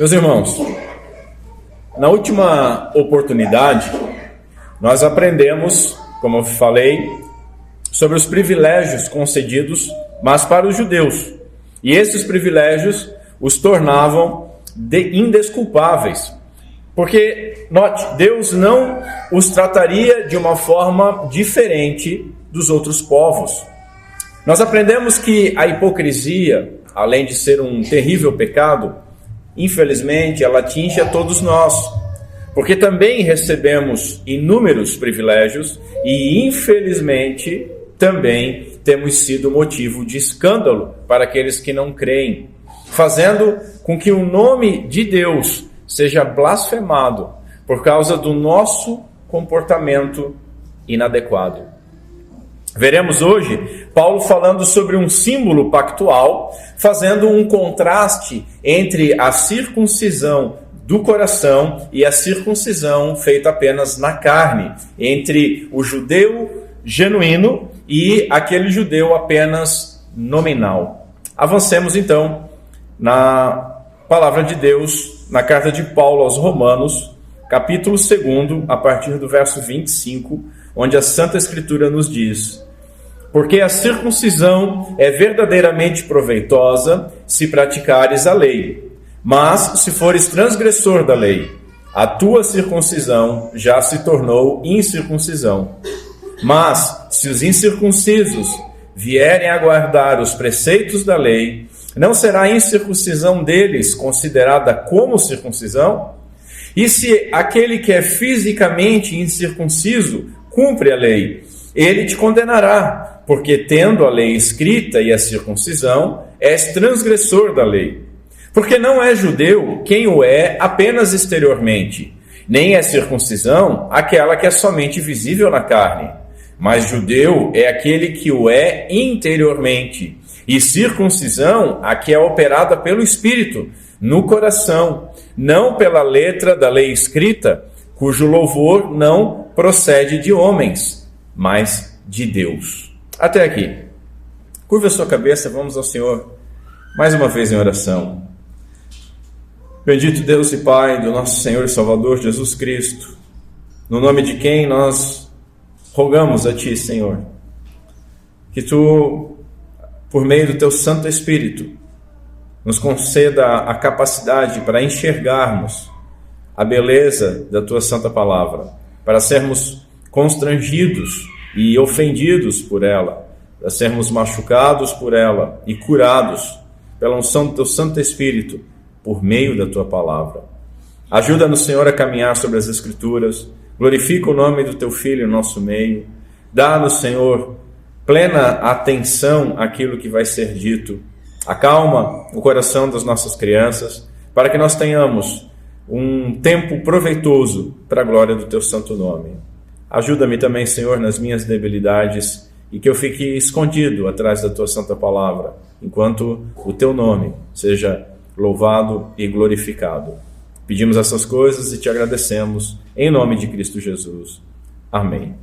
Meus irmãos, na última oportunidade, nós aprendemos, como eu falei, sobre os privilégios concedidos, mas para os judeus. E esses privilégios os tornavam indesculpáveis. Porque, note, Deus não os trataria de uma forma diferente dos outros povos. Nós aprendemos que a hipocrisia, além de ser um terrível pecado, infelizmente ela atinge a todos nós, porque também recebemos inúmeros privilégios e infelizmente também temos sido motivo de escândalo para aqueles que não creem, fazendo com que o nome de Deus seja blasfemado por causa do nosso comportamento inadequado. Veremos hoje Paulo falando sobre um símbolo pactual, fazendo um contraste entre a circuncisão do coração e a circuncisão feita apenas na carne, entre o judeu genuíno e aquele judeu apenas nominal. Avancemos então na palavra de Deus, na carta de Paulo aos Romanos, capítulo 2, a partir do verso 25, onde a Santa Escritura nos diz: porque a circuncisão é verdadeiramente proveitosa se praticares a lei, mas se fores transgressor da lei, a tua circuncisão já se tornou incircuncisão. Mas se os incircuncisos vierem a guardar os preceitos da lei, não será a incircuncisão deles considerada como circuncisão? E se aquele que é fisicamente incircunciso cumpre a lei, ele te condenará, porque tendo a lei escrita e a circuncisão, és transgressor da lei. Porque não é judeu quem o é apenas exteriormente, nem é circuncisão aquela que é somente visível na carne, mas judeu é aquele que o é interiormente, e circuncisão a que é operada pelo Espírito, no coração, não pela letra da lei escrita, cujo louvor não procede de homens, mas de Deus. Até aqui. Curva a sua cabeça, vamos ao Senhor mais uma vez em oração. Bendito Deus e Pai do nosso Senhor e Salvador Jesus Cristo, no nome de quem nós rogamos a Ti, Senhor, que Tu, por meio do Teu Santo Espírito, nos conceda a capacidade para enxergarmos a beleza da Tua Santa Palavra, para sermos constrangidos e ofendidos por ela, para sermos machucados por ela e curados pela unção do Teu Santo Espírito por meio da Tua Palavra. Ajuda-nos, Senhor, a caminhar sobre as Escrituras, glorifica o nome do Teu Filho em nosso meio, dá-nos, Senhor, plena atenção àquilo que vai ser dito, acalma o coração das nossas crianças, para que nós tenhamos um tempo proveitoso para a glória do Teu santo nome. Ajuda-me também, Senhor, nas minhas debilidades e que eu fique escondido atrás da Tua santa palavra, enquanto o Teu nome seja louvado e glorificado. Pedimos essas coisas e Te agradecemos, em nome de Cristo Jesus. Amém.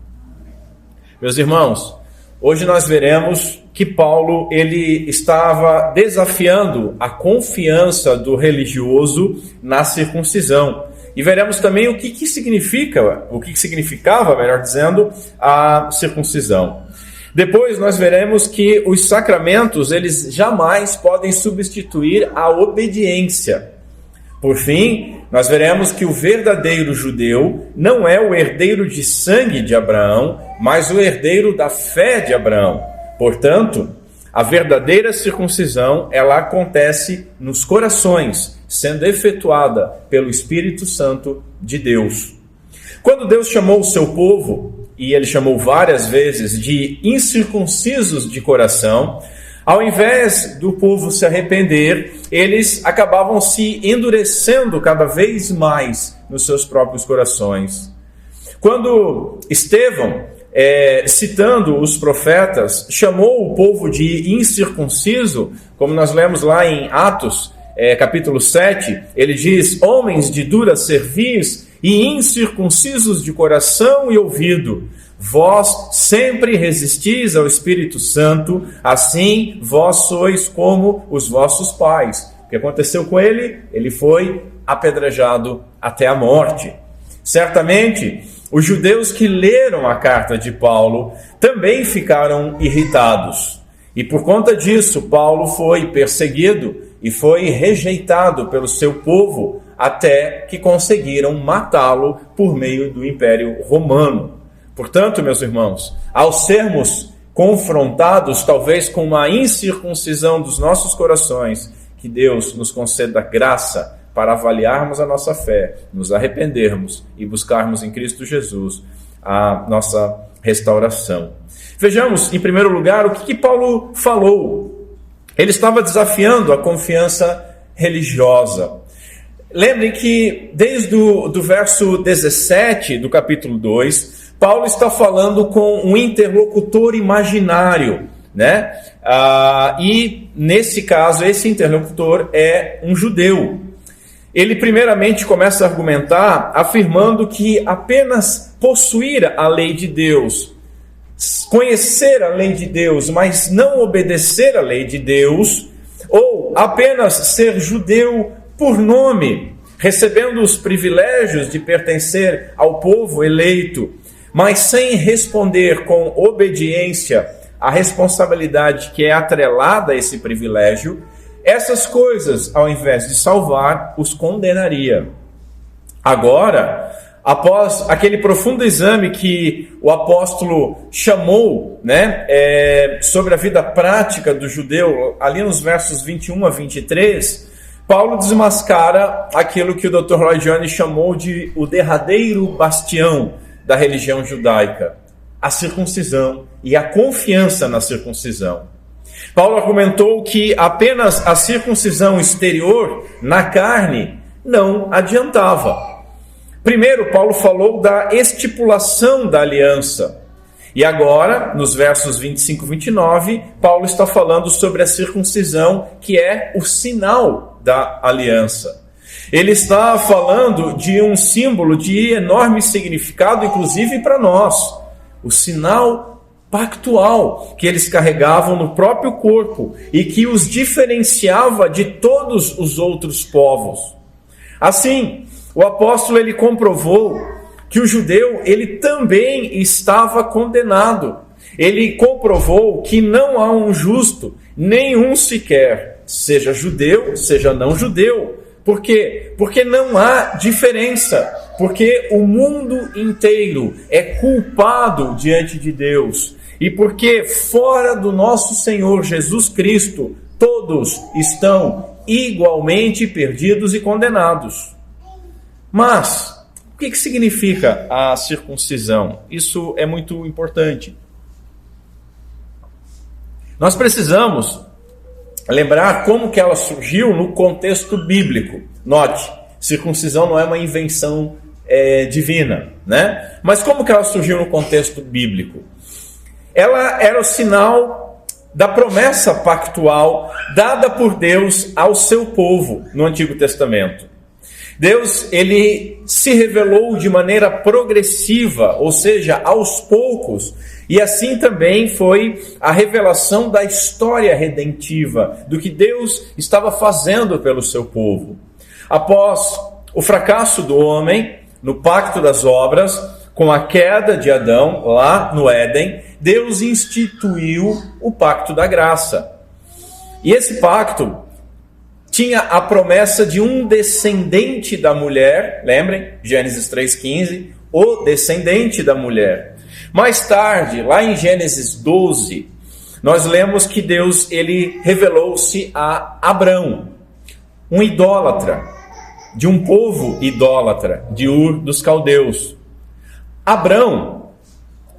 Meus irmãos, hoje nós veremos que Paulo ele estava desafiando a confiança do religioso na circuncisão. E veremos também o que significava, melhor dizendo, a circuncisão. Depois nós veremos que os sacramentos, eles jamais podem substituir a obediência. Por fim, nós veremos que o verdadeiro judeu não é o herdeiro de sangue de Abraão, mas o herdeiro da fé de Abraão. Portanto, a verdadeira circuncisão, ela acontece nos corações, sendo efetuada pelo Espírito Santo de Deus. Quando Deus chamou o seu povo, e ele chamou várias vezes de incircuncisos de coração, ao invés do povo se arrepender, eles acabavam se endurecendo cada vez mais nos seus próprios corações. Quando Estevão, citando os profetas, chamou o povo de incircunciso, como nós lemos lá em Atos, capítulo 7, ele diz: homens de dura cerviz e incircuncisos de coração e ouvido, vós sempre resistis ao Espírito Santo, assim vós sois como os vossos pais. O que aconteceu com ele? Ele foi apedrejado até a morte. Certamente, os judeus que leram a carta de Paulo também ficaram irritados. E por conta disso, Paulo foi perseguido e foi rejeitado pelo seu povo, até que conseguiram matá-lo por meio do Império Romano. Portanto, meus irmãos, ao sermos confrontados, talvez com uma incircuncisão dos nossos corações, que Deus nos conceda graça para avaliarmos a nossa fé, nos arrependermos e buscarmos em Cristo Jesus a nossa restauração. Vejamos, em primeiro lugar, o que Paulo falou. Ele estava desafiando a confiança religiosa. Lembrem que desde o verso 17 do capítulo 2, Paulo está falando com um interlocutor imaginário, né? E nesse caso, esse interlocutor é um judeu. Ele primeiramente começa a argumentar afirmando que apenas possuir a lei de Deus, conhecer a lei de Deus, mas não obedecer a lei de Deus, ou apenas ser judeu por nome, recebendo os privilégios de pertencer ao povo eleito, mas sem responder com obediência à responsabilidade que é atrelada a esse privilégio, essas coisas, ao invés de salvar, os condenaria. Agora, após aquele profundo exame que o apóstolo chamou, né, sobre a vida prática do judeu, ali nos versos 21 a 23, Paulo desmascara aquilo que o Dr. Lloyd Jones chamou de o derradeiro bastião da religião judaica, a circuncisão e a confiança na circuncisão. Paulo argumentou que apenas a circuncisão exterior, na carne, não adiantava. Primeiro, Paulo falou da estipulação da aliança. E agora, nos versos 25 e 29, Paulo está falando sobre a circuncisão, que é o sinal da aliança. Ele está falando de um símbolo de enorme significado, inclusive para nós. O sinal pactual que eles carregavam no próprio corpo e que os diferenciava de todos os outros povos. Assim, o apóstolo ele comprovou que o judeu ele também estava condenado. Ele comprovou que não há um justo, nenhum sequer, seja judeu, seja não judeu. Por quê? Porque não há diferença. Porque o mundo inteiro é culpado diante de Deus. E porque fora do nosso Senhor Jesus Cristo, todos estão igualmente perdidos e condenados. Mas, o que significa a circuncisão? Isso é muito importante. Nós precisamos lembrar como que ela surgiu no contexto bíblico. Note, circuncisão não é uma invenção divina, né? Mas como que ela surgiu no contexto bíblico? Ela era o sinal da promessa pactual dada por Deus ao seu povo no Antigo Testamento. Deus, ele se revelou de maneira progressiva, ou seja, aos poucos, e assim também foi a revelação da história redentiva, do que Deus estava fazendo pelo seu povo. Após o fracasso do homem no pacto das obras, com a queda de Adão lá no Éden, Deus instituiu o pacto da graça. E esse pacto tinha a promessa de um descendente da mulher, lembrem? Gênesis 3,15, o descendente da mulher. Mais tarde, lá em Gênesis 12, nós lemos que Deus ele revelou-se a Abrão, um idólatra, de um povo idólatra, de Ur dos Caldeus. Abrão,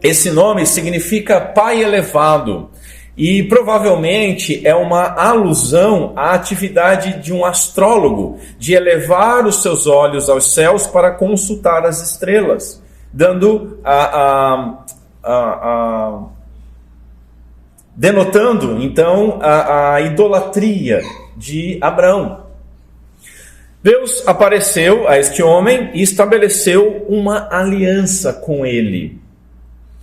esse nome significa pai elevado e provavelmente é uma alusão à atividade de um astrólogo de elevar os seus olhos aos céus para consultar as estrelas, denotando então a idolatria de Abrão. Deus apareceu a este homem e estabeleceu uma aliança com ele.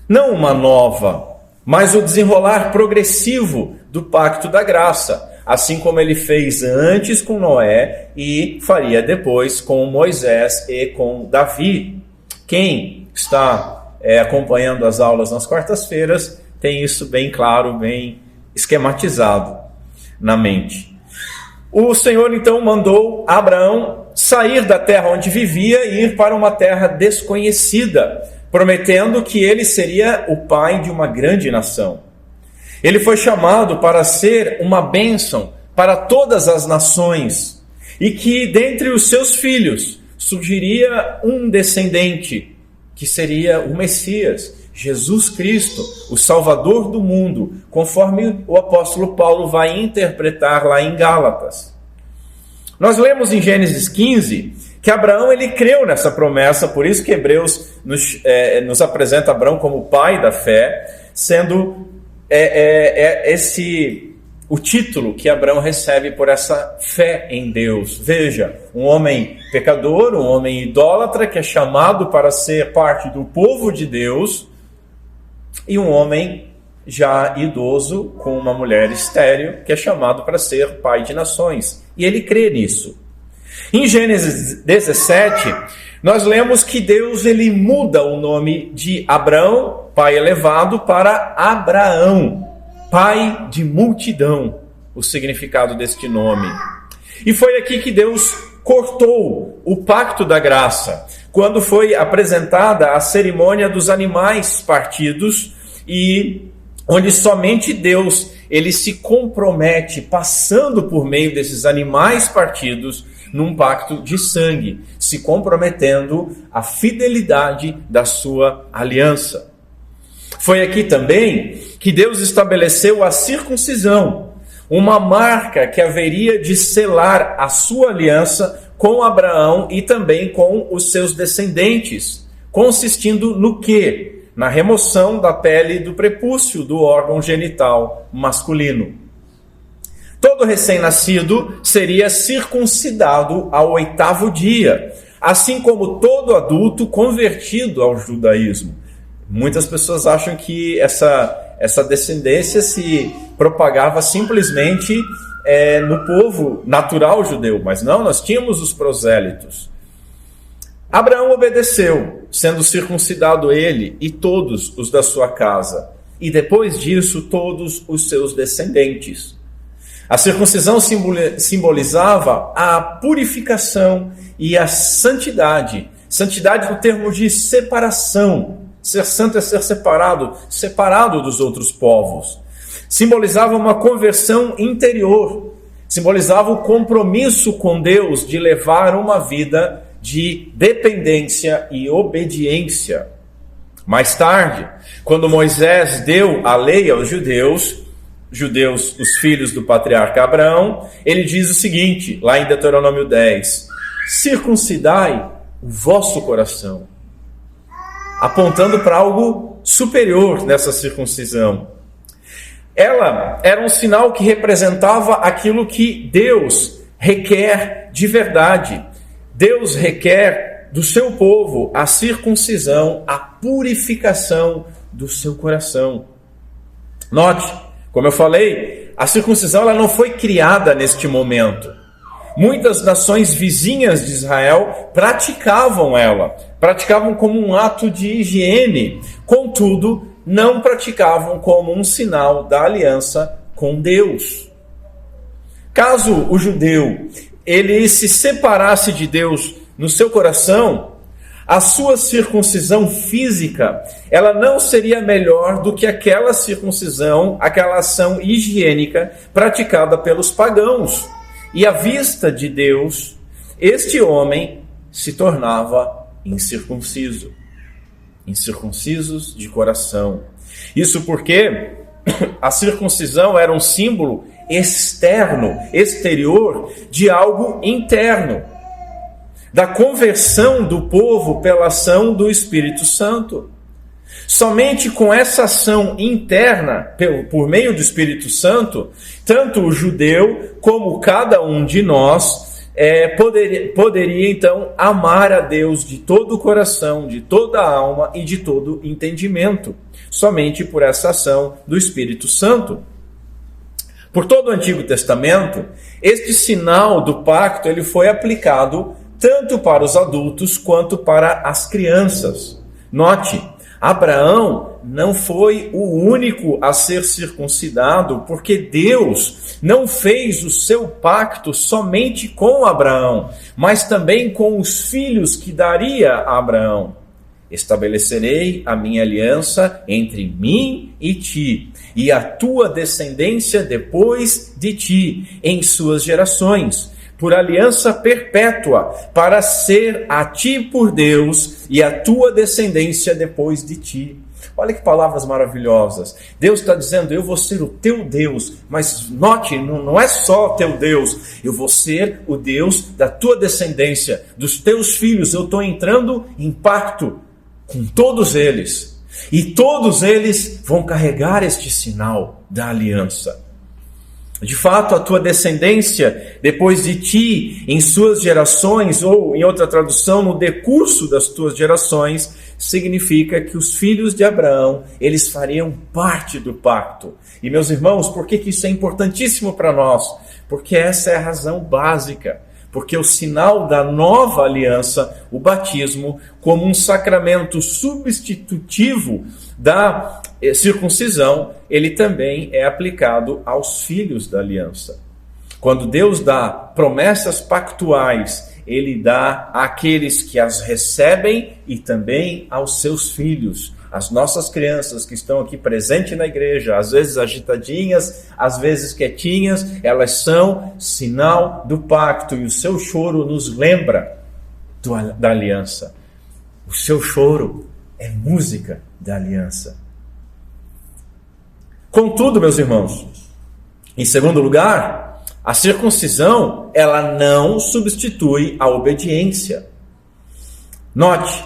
Não uma nova, mas o desenrolar progressivo do pacto da graça. assim como ele fez antes com Noé e faria depois com Moisés e com Davi. Quem está acompanhando as aulas nas quartas-feiras tem isso bem claro, bem esquematizado na mente. O Senhor então mandou Abraão sair da terra onde vivia e ir para uma terra desconhecida, prometendo que ele seria o pai de uma grande nação. Ele foi chamado para ser uma bênção para todas as nações e que dentre os seus filhos surgiria um descendente que seria o Messias, Jesus Cristo, o Salvador do mundo, conforme o apóstolo Paulo vai interpretar lá em Gálatas. Nós lemos em Gênesis 15 que Abraão ele creu nessa promessa, por isso que Hebreus nos apresenta Abraão como pai da fé, sendo esse o título que Abraão recebe por essa fé em Deus. Veja, um homem pecador, um homem idólatra que é chamado para ser parte do povo de Deus, e um homem já idoso com uma mulher estéril que é chamado para ser pai de nações. E ele crê nisso. Em Gênesis 17, nós lemos que Deus ele muda o nome de Abrão, pai elevado, para Abraão, pai de multidão, o significado deste nome. E foi aqui que Deus cortou o pacto da graça, quando foi apresentada a cerimônia dos animais partidos, e onde somente Deus ele se compromete, passando por meio desses animais partidos, num pacto de sangue, se comprometendo à fidelidade da sua aliança. Foi aqui também que Deus estabeleceu a circuncisão, uma marca que haveria de selar a sua aliança com Abraão e também com os seus descendentes, consistindo no quê? Na remoção da pele do prepúcio do órgão genital masculino. Todo recém-nascido seria circuncidado ao 8º dia, assim como todo adulto convertido ao judaísmo. Muitas pessoas acham que essa descendência se propagava simplesmente no povo natural judeu, mas não, nós tínhamos os prosélitos. Abraão obedeceu, sendo circuncidado ele e todos os da sua casa, e depois disso todos os seus descendentes. A circuncisão simbolizava a purificação e a santidade. Santidade no termo de separação. Ser santo é ser separado dos outros povos. Simbolizava uma conversão interior. Simbolizava o compromisso com Deus de levar uma vida de dependência e obediência. Mais tarde, quando Moisés deu a lei aos judeus, os filhos do patriarca Abraão, ele diz o seguinte, lá em Deuteronômio 10, circuncidai o vosso coração, apontando para algo superior nessa circuncisão. Ela era um sinal que representava aquilo que Deus requer de verdade. Deus requer do seu povo a circuncisão, a purificação do seu coração. Note, como eu falei, a circuncisão ela não foi criada neste momento. Muitas nações vizinhas de Israel praticavam como um ato de higiene, contudo, não praticavam como um sinal da aliança com Deus. Caso o judeu ele se separasse de Deus no seu coração, a sua circuncisão física, ela não seria melhor do que aquela circuncisão, aquela ação higiênica praticada pelos pagãos. E à vista de Deus, este homem se tornava incircunciso. Incircuncisos de coração. Isso porque a circuncisão era um símbolo externo, exterior, de algo interno. Da conversão do povo pela ação do Espírito Santo. Somente com essa ação interna, por meio do Espírito Santo, tanto o judeu como cada um de nós poderia então amar a Deus de todo o coração, de toda a alma e de todo entendimento. Somente por essa ação do Espírito Santo. Por todo o Antigo Testamento, este sinal do pacto ele foi aplicado tanto para os adultos quanto para as crianças. Note, Abraão não foi o único a ser circuncidado, porque Deus não fez o seu pacto somente com Abraão, mas também com os filhos que daria a Abraão. Estabelecerei a minha aliança entre mim e ti, e a tua descendência depois de ti, em suas gerações, por aliança perpétua, para ser a ti por Deus e a tua descendência depois de ti. Olha que palavras maravilhosas. Deus está dizendo, eu vou ser o teu Deus, mas note, não é só o teu Deus, eu vou ser o Deus da tua descendência, dos teus filhos. Eu estou entrando em pacto com todos eles, e todos eles vão carregar este sinal da aliança. De fato, a tua descendência, depois de ti, em suas gerações, ou em outra tradução, no decurso das tuas gerações, significa que os filhos de Abraão, eles fariam parte do pacto. E meus irmãos, por que isso é importantíssimo para nós? Porque essa é a razão básica. Porque o sinal da nova aliança, o batismo, como um sacramento substitutivo da circuncisão, ele também é aplicado aos filhos da aliança. Quando Deus dá promessas pactuais, ele dá àqueles que as recebem e também aos seus filhos. As nossas crianças que estão aqui presentes na igreja, às vezes agitadinhas, às vezes quietinhas, elas são sinal do pacto, e o seu choro nos lembra da aliança. O seu choro é música da aliança. Contudo, meus irmãos, em segundo lugar, a circuncisão, ela não substitui a obediência. Note,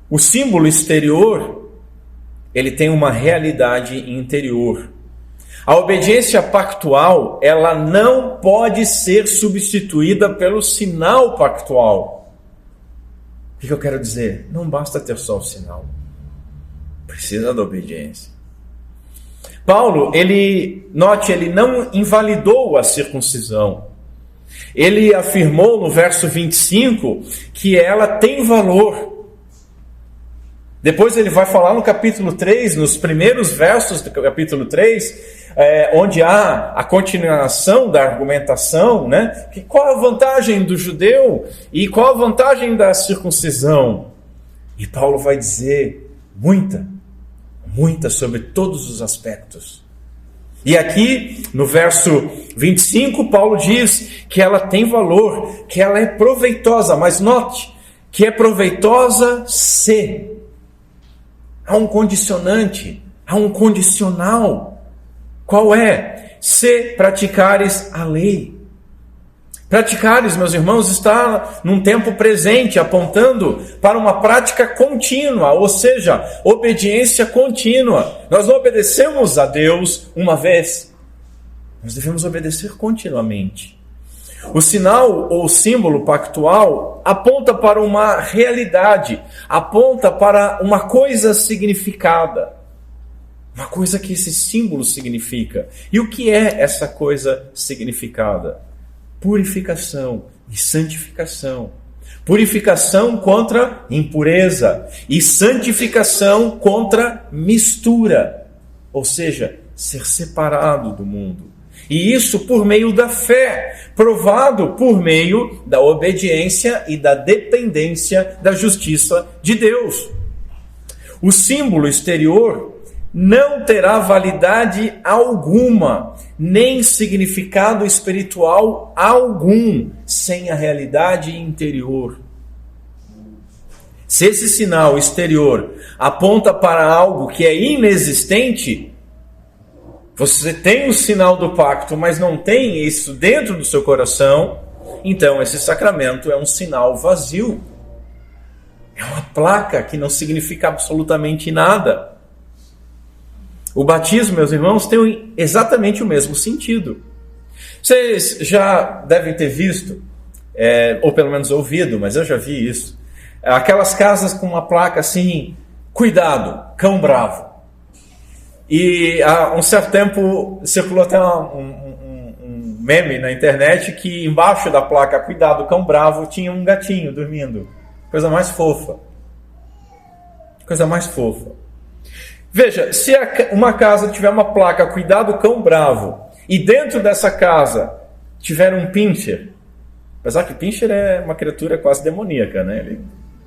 o símbolo exterior, ele tem uma realidade interior. A obediência pactual, ela não pode ser substituída pelo sinal pactual. O que eu quero dizer? Não basta ter só o sinal. Precisa da obediência. Paulo, ele não invalidou a circuncisão. Ele afirmou no verso 25 que ela tem valor. Depois ele vai falar no capítulo 3, nos primeiros versos do capítulo 3, onde há a continuação da argumentação, né? Que qual a vantagem do judeu e qual a vantagem da circuncisão? E Paulo vai dizer muita sobre todos os aspectos. E aqui, no verso 25, Paulo diz que ela tem valor, que ela é proveitosa, mas note que é proveitosa se há um condicionante, há um condicional. Qual é? Se praticares a lei. Praticares, meus irmãos, está num tempo presente, apontando para uma prática contínua, ou seja, obediência contínua. Nós não obedecemos a Deus uma vez, nós devemos obedecer continuamente. O sinal ou símbolo pactual aponta para uma realidade, aponta para uma coisa significada, uma coisa que esse símbolo significa. E o que é essa coisa significada? Purificação e santificação. Purificação contra impureza e santificação contra mistura, ou seja, ser separado do mundo. E isso por meio da fé, provado por meio da obediência e da dependência da justiça de Deus. O símbolo exterior não terá validade alguma, nem significado espiritual algum, sem a realidade interior. Se esse sinal exterior aponta para algo que é inexistente, você tem o sinal do pacto, mas não tem isso dentro do seu coração, então esse sacramento é um sinal vazio. É uma placa que não significa absolutamente nada. O batismo, meus irmãos, tem exatamente o mesmo sentido. Vocês já devem ter visto, ou pelo menos ouvido, mas eu já vi isso, aquelas casas com uma placa assim, cuidado, cão bravo. E há um certo tempo circulou até meme na internet que embaixo da placa "Cuidado, cão bravo" tinha um gatinho dormindo. Coisa mais fofa. Coisa mais fofa. Veja, se uma casa tiver uma placa "Cuidado, cão bravo", e dentro dessa casa tiver um pincher, apesar que o pincher é uma criatura quase demoníaca, né?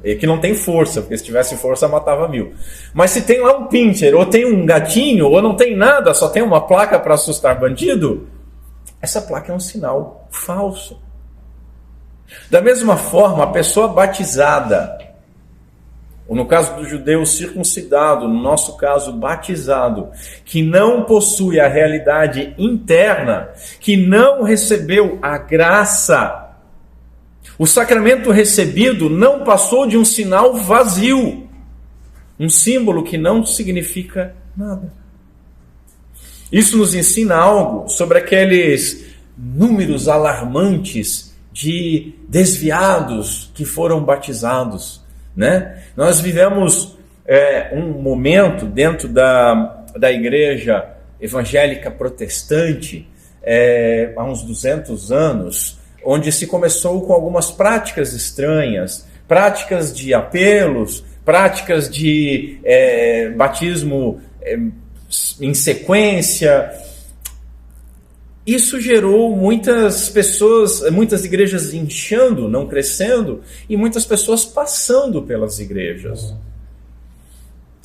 Ele que não tem força, porque se tivesse força matava 1000. Mas se tem lá um pincher, ou tem um gatinho, ou não tem nada, só tem uma placa para assustar bandido, essa placa é um sinal falso. Da mesma forma, a pessoa batizada, ou no caso do judeu circuncidado, no nosso caso batizado, que não possui a realidade interna, que não recebeu a graça, o sacramento recebido não passou de um sinal vazio, um símbolo que não significa nada. Isso nos ensina algo sobre aqueles números alarmantes de desviados que foram batizados, né? Nós vivemos um momento dentro da igreja evangélica protestante, há uns 200 anos, onde se começou com algumas práticas estranhas, práticas de apelos, práticas de batismo em sequência. Isso gerou muitas pessoas, muitas igrejas inchando, não crescendo, e muitas pessoas passando pelas igrejas.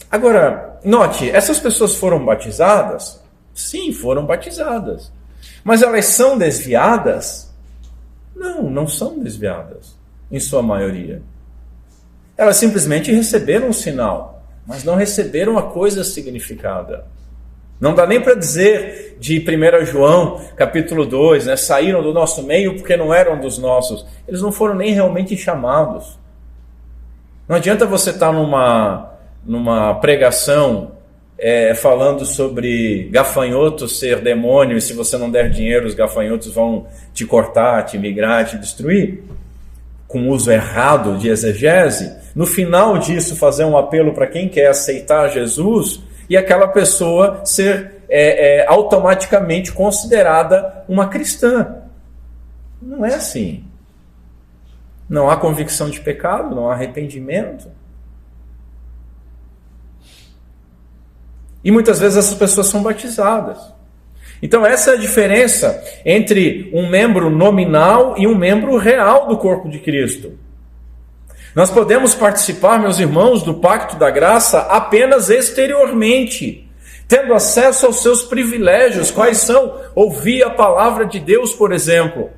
Agora, note, essas pessoas foram batizadas? Sim, foram batizadas. Mas elas são desviadas? Não são desviadas, em sua maioria. Elas simplesmente receberam um sinal, mas não receberam a coisa significada. Não dá nem para dizer de 1 João, capítulo 2, né, saíram do nosso meio porque não eram dos nossos. Eles não foram nem realmente chamados. Não adianta você estar numa pregação falando sobre gafanhotos ser demônio, e se você não der dinheiro, os gafanhotos vão te cortar, te migrar, te destruir, com uso errado de exegese. No final disso, fazer um apelo para quem quer aceitar Jesus, e aquela pessoa ser automaticamente considerada uma cristã. Não é assim. Não há convicção de pecado, não há arrependimento. E muitas vezes essas pessoas são batizadas. Então essa é a diferença entre um membro nominal e um membro real do corpo de Cristo. Nós podemos participar, meus irmãos, do pacto da graça apenas exteriormente, tendo acesso aos seus privilégios. Quais são? Ouvir a palavra de Deus, por exemplo.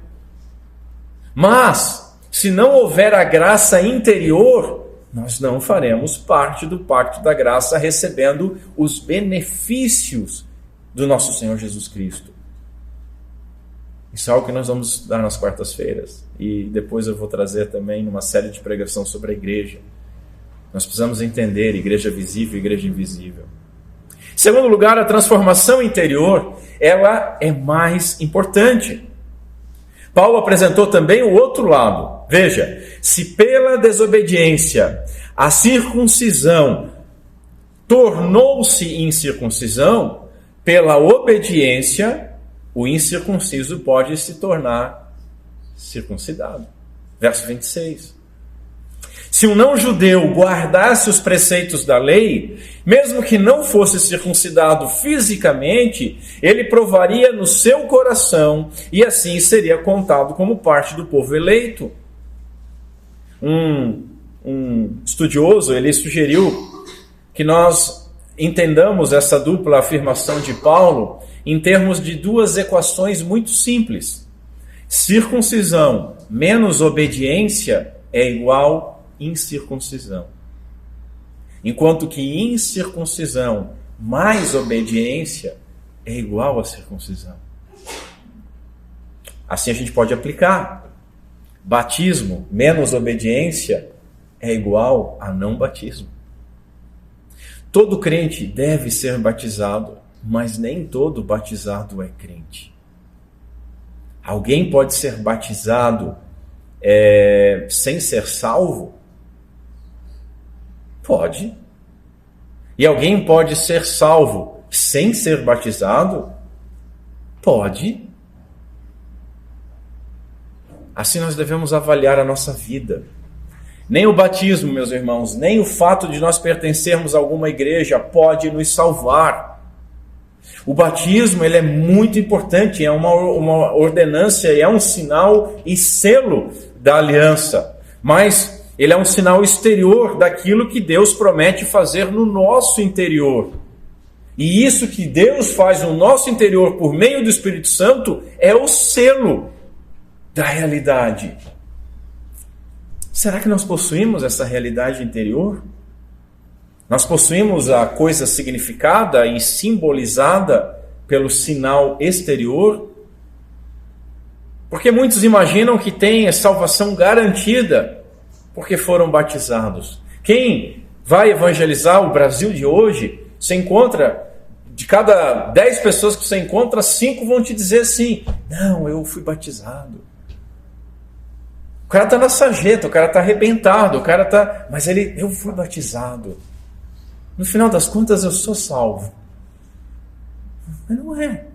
Mas, se não houver a graça interior, nós não faremos parte do pacto da graça, recebendo os benefícios do nosso Senhor Jesus Cristo. Isso é algo que nós vamos dar nas quartas-feiras. E depois eu vou trazer também numa série de pregação sobre a igreja. Nós precisamos entender igreja visível e igreja invisível. Em segundo lugar, a transformação interior, ela é mais importante. Paulo apresentou também o outro lado. Veja, se pela desobediência a circuncisão tornou-se incircuncisão, pela obediência o incircunciso pode se tornar circuncidado. Verso 26. Se um não-judeu guardasse os preceitos da lei, mesmo que não fosse circuncidado fisicamente, ele provaria no seu coração e assim seria contado como parte do povo eleito. Um estudioso, ele sugeriu que nós entendamos essa dupla afirmação de Paulo em termos de duas equações muito simples. Circuncisão menos obediência é igual incircuncisão. Enquanto que incircuncisão mais obediência é igual a circuncisão. Assim a gente pode aplicar. Batismo menos obediência é igual a não batismo. Todo crente deve ser batizado, mas nem todo batizado é crente. Alguém pode ser batizado sem ser salvo? Pode. E alguém pode ser salvo sem ser batizado? Pode. assim nós devemos avaliar a nossa vida. Nem o batismo, meus irmãos, nem o fato de nós pertencermos a alguma igreja pode nos salvar. O batismo, ele é muito importante, é uma ordenância, é um sinal e selo da aliança. Mas ele é um sinal exterior daquilo que Deus promete fazer no nosso interior. E isso que Deus faz no nosso interior por meio do Espírito Santo é o selo da realidade. Será que nós possuímos essa realidade interior? Nós possuímos a coisa significada e simbolizada pelo sinal exterior? Porque muitos imaginam que têm a salvação garantida porque foram batizados. Quem vai evangelizar o Brasil de hoje, se encontra, de cada 10 pessoas que você encontra, 5 vão te dizer assim: não, eu fui batizado. O cara está na sarjeta, o cara está arrebentado, mas eu fui batizado. No final das contas, eu sou salvo. Mas não é.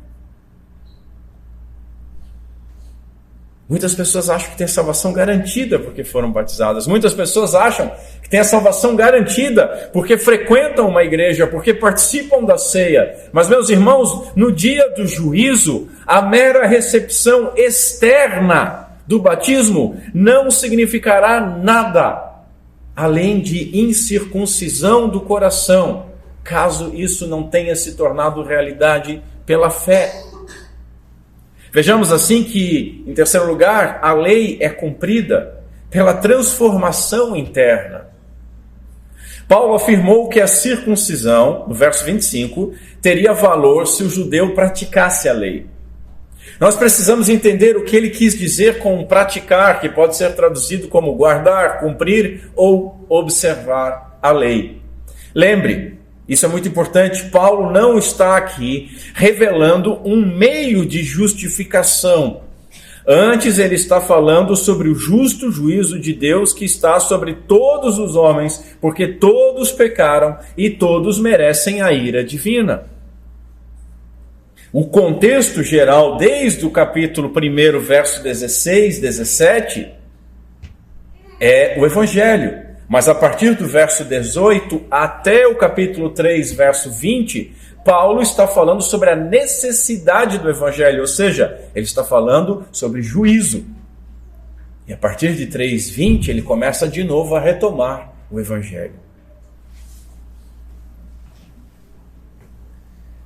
Muitas pessoas acham que tem a salvação garantida porque foram batizadas. Muitas pessoas acham que tem a salvação garantida porque frequentam uma igreja, porque participam da ceia. Mas, meus irmãos, no dia do juízo, a mera recepção externa do batismo não significará nada além de incircuncisão do coração, caso isso não tenha se tornado realidade pela fé. Vejamos assim que, em terceiro lugar, a lei é cumprida pela transformação interna. Paulo afirmou que a circuncisão, no verso 25, teria valor se o judeu praticasse a lei. Nós precisamos entender o que ele quis dizer com praticar, que pode ser traduzido como guardar, cumprir ou observar a lei. Lembre, isso é muito importante, Paulo não está aqui revelando um meio de justificação. Antes ele está falando sobre o justo juízo de Deus que está sobre todos os homens, porque todos pecaram e todos merecem a ira divina. O contexto geral, desde o capítulo 1, verso 16, 17, é o Evangelho. Mas a partir do verso 18 até o capítulo 3, verso 20, Paulo está falando sobre a necessidade do Evangelho, ou seja, ele está falando sobre juízo. E a partir de 3:20 ele começa de novo a retomar o Evangelho.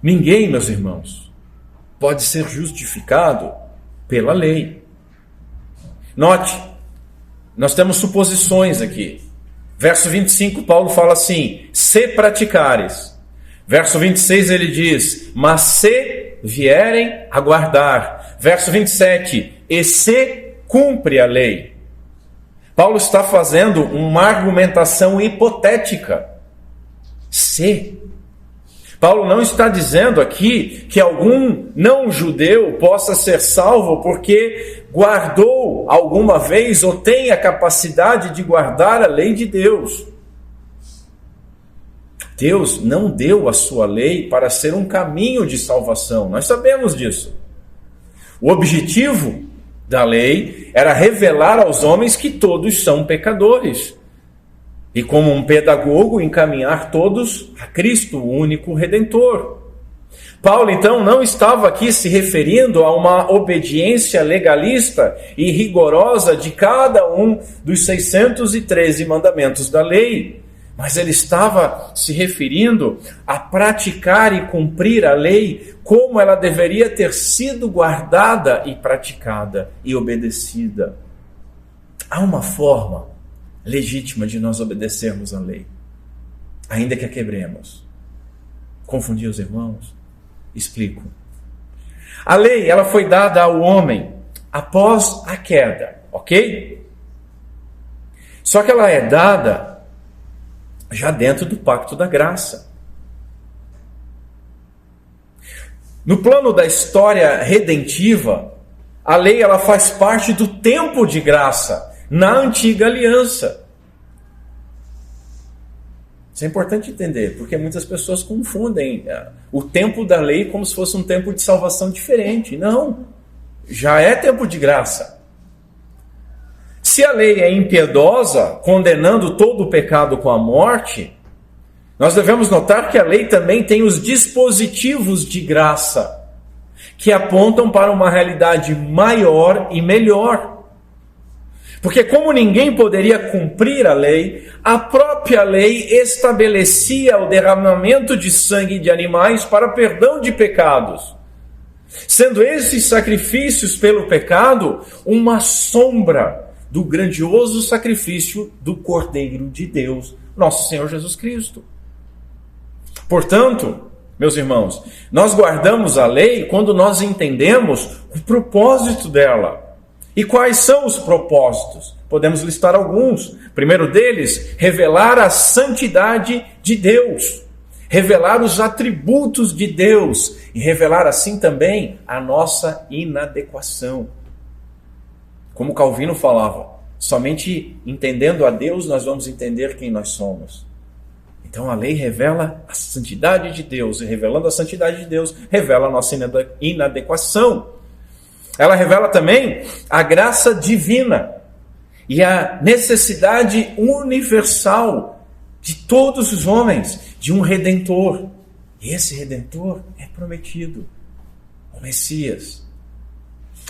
Ninguém, meus irmãos, pode ser justificado pela lei. Note, nós temos suposições aqui. Verso 25, Paulo fala assim: se praticares. Verso 26 ele diz: mas se vierem a guardar. Verso 27, e se cumpre a lei. Paulo está fazendo uma argumentação hipotética. Se. Paulo não está dizendo aqui que algum não-judeu possa ser salvo porque guardou alguma vez ou tem a capacidade de guardar a lei de Deus. Deus não deu a sua lei para ser um caminho de salvação, nós sabemos disso. O objetivo da lei era revelar aos homens que todos são pecadores. E como um pedagogo, encaminhar todos a Cristo, o único Redentor. Paulo, então, não estava aqui se referindo a uma obediência legalista e rigorosa de cada um dos 613 mandamentos da lei, mas ele estava se referindo a praticar e cumprir a lei como ela deveria ter sido guardada e praticada e obedecida. Há uma forma legítima de nós obedecermos a lei, ainda que a quebremos. Confundir os irmãos? Explico. A lei, ela foi dada ao homem após a queda, ok? Só que ela é dada já dentro do pacto da graça. No plano da história redentiva, a lei ela faz parte do tempo de graça na antiga aliança. Isso é importante entender, porque muitas pessoas confundem o tempo da lei como se fosse um tempo de salvação diferente. Não, já é tempo de graça. Se a lei é impiedosa, condenando todo o pecado com a morte, nós devemos notar que a lei também tem os dispositivos de graça, que apontam para uma realidade maior e melhor. Porque como ninguém poderia cumprir a lei, a própria lei estabelecia o derramamento de sangue de animais para perdão de pecados, sendo esses sacrifícios pelo pecado uma sombra do grandioso sacrifício do Cordeiro de Deus, nosso Senhor Jesus Cristo. Portanto, meus irmãos, nós guardamos a lei quando nós entendemos o propósito dela. E quais são os propósitos? Podemos listar alguns. O primeiro deles, revelar a santidade de Deus, revelar os atributos de Deus e revelar assim também a nossa inadequação. Como Calvino falava, somente entendendo a Deus nós vamos entender quem nós somos. Então a lei revela a santidade de Deus, e revelando a santidade de Deus, revela a nossa inadequação. Ela revela também a graça divina e a necessidade universal de todos os homens de um Redentor. E esse Redentor é prometido, o Messias.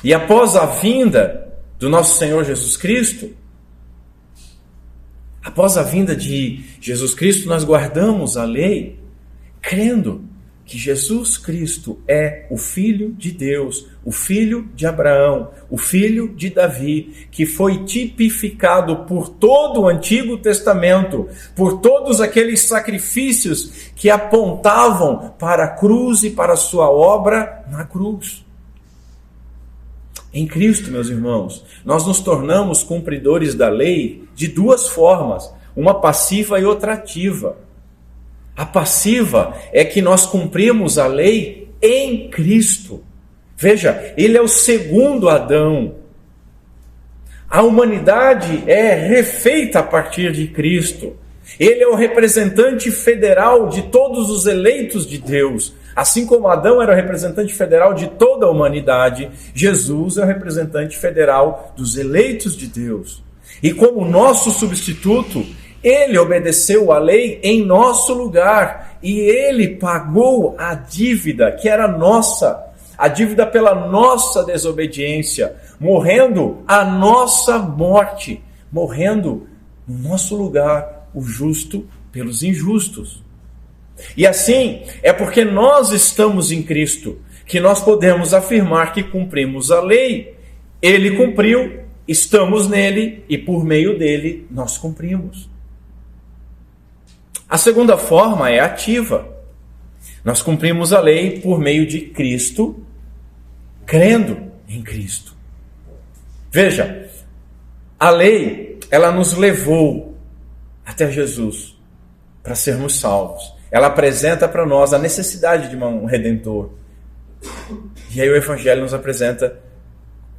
E após a vinda do nosso Senhor Jesus Cristo, após a vinda de Jesus Cristo, nós guardamos a lei, crendo que Jesus Cristo é o Filho de Deus, o Filho de Abraão, o Filho de Davi, que foi tipificado por todo o Antigo Testamento, por todos aqueles sacrifícios que apontavam para a cruz e para a sua obra na cruz. Em Cristo, meus irmãos, nós nos tornamos cumpridores da lei de duas formas, uma passiva e outra ativa. A passiva é que nós cumprimos a lei em Cristo. Veja, ele é o segundo Adão. A humanidade é refeita a partir de Cristo. Ele é o representante federal de todos os eleitos de Deus. Assim como Adão era o representante federal de toda a humanidade, Jesus é o representante federal dos eleitos de Deus. E como nosso substituto, ele obedeceu a lei em nosso lugar e ele pagou a dívida que era nossa, a dívida pela nossa desobediência, morrendo a nossa morte, morrendo no nosso lugar, o justo pelos injustos. E assim, é porque nós estamos em Cristo que nós podemos afirmar que cumprimos a lei. Ele cumpriu, estamos nele e por meio dele nós cumprimos. A segunda forma é ativa. Nós cumprimos a lei por meio de Cristo, crendo em Cristo. Veja, a lei, ela nos levou até Jesus para sermos salvos. Ela apresenta para nós a necessidade de um Redentor. E aí o Evangelho nos apresenta,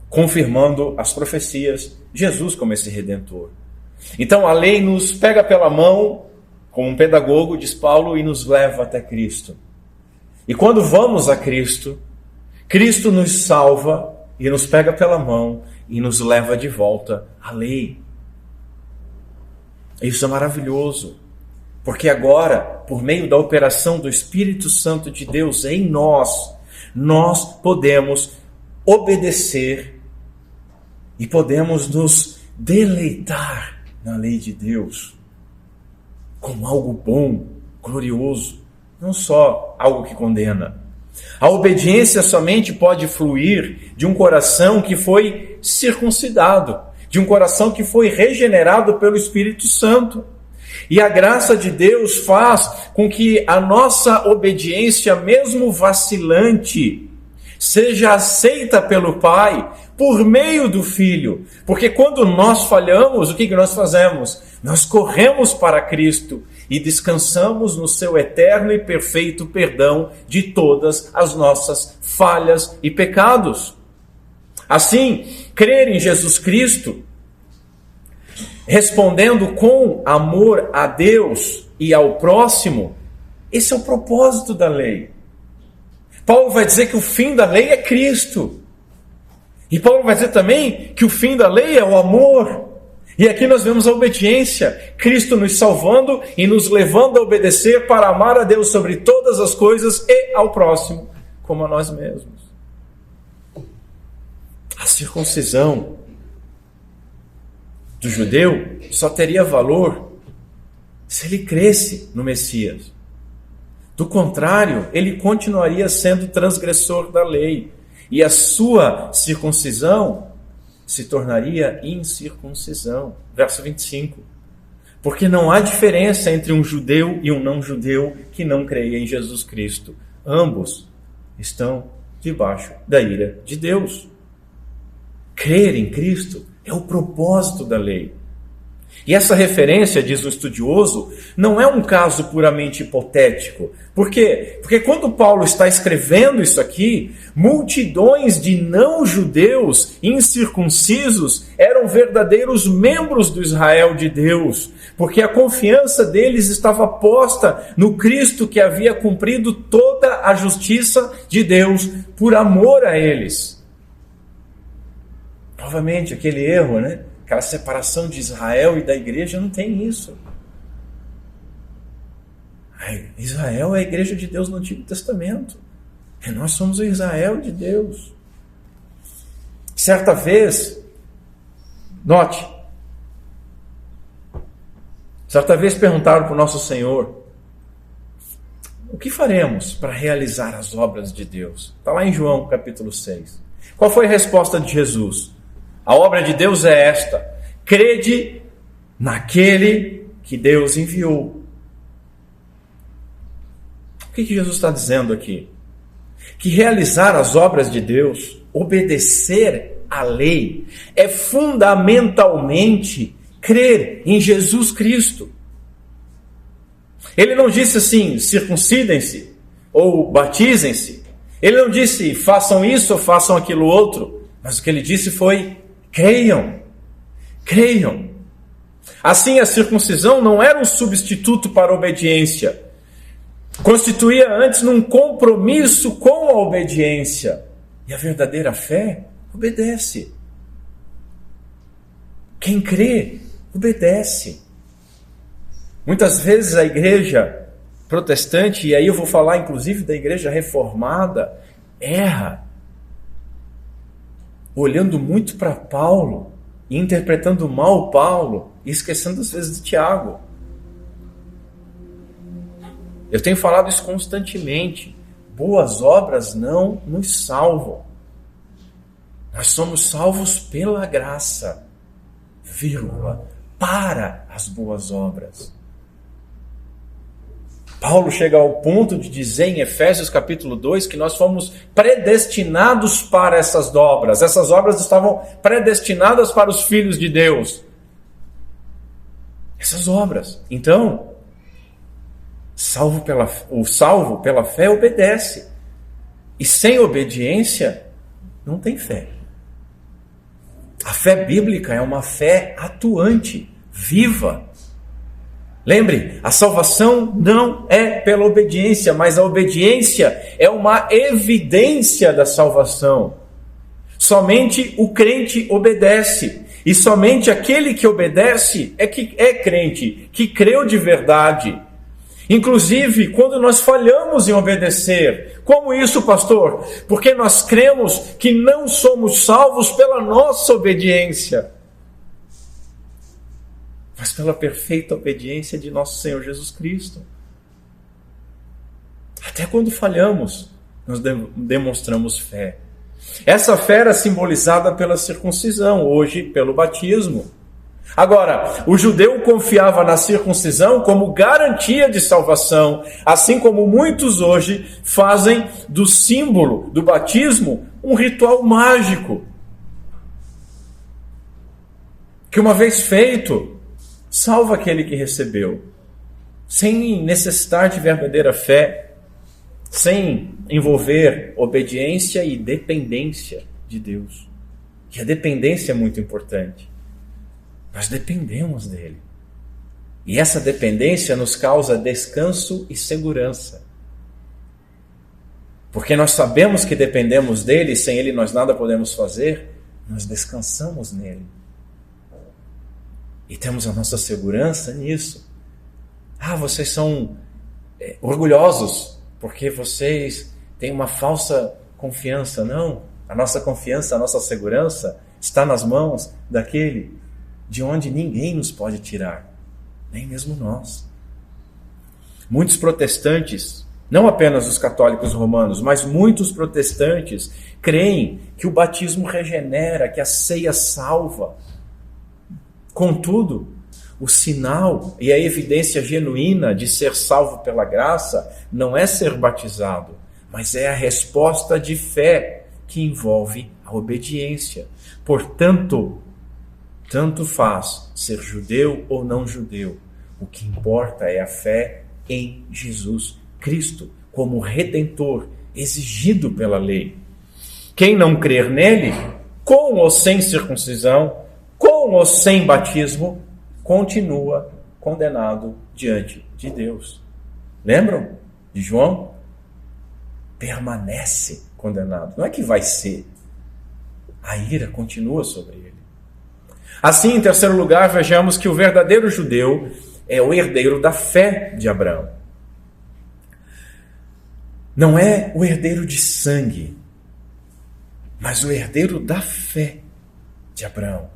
confirmando as profecias, Jesus como esse Redentor. Então a lei nos pega pela mão, como um pedagogo, diz Paulo, e nos leva até Cristo. E quando vamos a Cristo, Cristo nos salva e nos pega pela mão e nos leva de volta à lei. Isso é maravilhoso, porque agora, por meio da operação do Espírito Santo de Deus em nós, nós podemos obedecer e podemos nos deleitar na lei de Deus como algo bom, glorioso, não só algo que condena. A obediência somente pode fluir de um coração que foi circuncidado, de um coração que foi regenerado pelo Espírito Santo. E a graça de Deus faz com que a nossa obediência, mesmo vacilante, seja aceita pelo Pai por meio do Filho. Porque quando nós falhamos, o que nós fazemos? Nós corremos para Cristo e descansamos no seu eterno e perfeito perdão de todas as nossas falhas e pecados. Assim, crer em Jesus Cristo, respondendo com amor a Deus e ao próximo, esse é o propósito da lei. Paulo vai dizer que o fim da lei é Cristo. E Paulo vai dizer também que o fim da lei é o amor. E aqui nós vemos a obediência, Cristo nos salvando e nos levando a obedecer para amar a Deus sobre todas as coisas e ao próximo como a nós mesmos. A circuncisão do judeu só teria valor se ele cresce no Messias. Do contrário, ele continuaria sendo transgressor da lei, e a sua circuncisão se tornaria incircuncisão. Verso 25. Porque não há diferença entre um judeu e um não-judeu que não creia em Jesus Cristo. Ambos estão debaixo da ira de Deus. Crer em Cristo é o propósito da lei. E essa referência, diz um estudioso, não é um caso puramente hipotético. Por quê? Porque quando Paulo está escrevendo isso aqui, multidões de não-judeus incircuncisos eram verdadeiros membros do Israel de Deus, porque a confiança deles estava posta no Cristo que havia cumprido toda a justiça de Deus por amor a eles. Novamente, aquele erro, né? Aquela separação de Israel e da igreja, não tem isso. Israel é a igreja de Deus no Antigo Testamento. E nós somos o Israel de Deus. Certa vez, note, certa vez perguntaram para o nosso Senhor: o que faremos para realizar as obras de Deus? Está lá em João capítulo 6. Qual foi a resposta de Jesus? A obra de Deus é esta: crede naquele que Deus enviou. O que Jesus está dizendo aqui? Que realizar as obras de Deus, obedecer à lei, é fundamentalmente crer em Jesus Cristo. Ele não disse assim: circuncidem-se ou batizem-se. Ele não disse: façam isso ou façam aquilo outro. Mas o que ele disse foi: creiam, creiam. Assim, a circuncisão não era um substituto para a obediência. Constituía antes um compromisso com a obediência. E a verdadeira fé obedece. Quem crê, obedece. Muitas vezes a igreja protestante, e aí eu vou falar inclusive da igreja reformada, erra, olhando muito para Paulo e interpretando mal Paulo e esquecendo às vezes de Tiago. Eu tenho falado isso constantemente. Boas obras não nos salvam. Nós somos salvos pela graça, vírgula, para as boas obras. Paulo chega ao ponto de dizer em Efésios capítulo 2 que nós fomos predestinados para essas obras. Essas obras estavam predestinadas para os filhos de Deus. Essas obras. Então, o salvo pela fé obedece. E sem obediência, não tem fé. A fé bíblica é uma fé atuante, viva. Lembre, a salvação não é pela obediência, mas a obediência é uma evidência da salvação. Somente o crente obedece, e somente aquele que obedece é que é crente, que creu de verdade. Inclusive, quando nós falhamos em obedecer, como isso, pastor? Porque nós cremos que não somos salvos pela nossa obediência, mas pela perfeita obediência de nosso Senhor Jesus Cristo. Até quando falhamos, nós demonstramos fé. Essa fé era simbolizada pela circuncisão, hoje pelo batismo. Agora, o judeu confiava na circuncisão como garantia de salvação, assim como muitos hoje fazem do símbolo do batismo um ritual mágico, que uma vez feito, salva aquele que recebeu, sem necessitar de verdadeira fé, sem envolver obediência e dependência de Deus. Que a dependência é muito importante. Nós dependemos dele. E essa dependência nos causa descanso e segurança. Porque nós sabemos que dependemos dele, e sem ele nós nada podemos fazer, nós descansamos nele. E temos a nossa segurança nisso. Vocês são orgulhosos porque vocês têm uma falsa confiança. Não, a nossa confiança, a nossa segurança está nas mãos daquele de onde ninguém nos pode tirar, nem mesmo nós. Muitos protestantes, não apenas os católicos romanos, mas muitos protestantes creem que o batismo regenera, que a ceia salva. Contudo, o sinal e a evidência genuína de ser salvo pela graça não é ser batizado, mas é a resposta de fé que envolve a obediência. Portanto, tanto faz ser judeu ou não judeu. O que importa é a fé em Jesus Cristo como Redentor exigido pela lei. Quem não crer nele, com ou sem circuncisão, com ou sem batismo, continua condenado diante de Deus. Lembram de João? Permanece condenado. Não é que vai ser. A ira continua sobre ele. Assim, em terceiro lugar, vejamos que o verdadeiro judeu é o herdeiro da fé de Abraão. Não é o herdeiro de sangue, mas o herdeiro da fé de Abraão.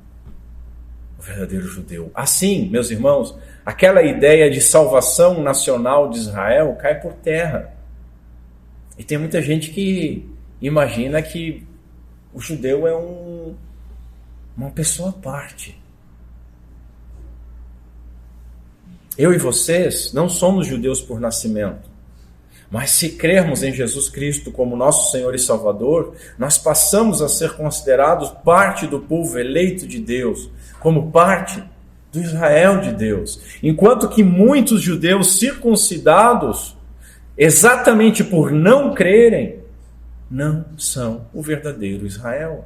O verdadeiro judeu. Assim, meus irmãos, aquela ideia de salvação nacional de Israel cai por terra. E tem muita gente que imagina que o judeu é uma pessoa à parte. Eu e vocês não somos judeus por nascimento. Mas se crermos em Jesus Cristo como nosso Senhor e Salvador, nós passamos a ser considerados parte do povo eleito de Deus, como parte do Israel de Deus. Enquanto que muitos judeus circuncidados, exatamente por não crerem, não são o verdadeiro Israel.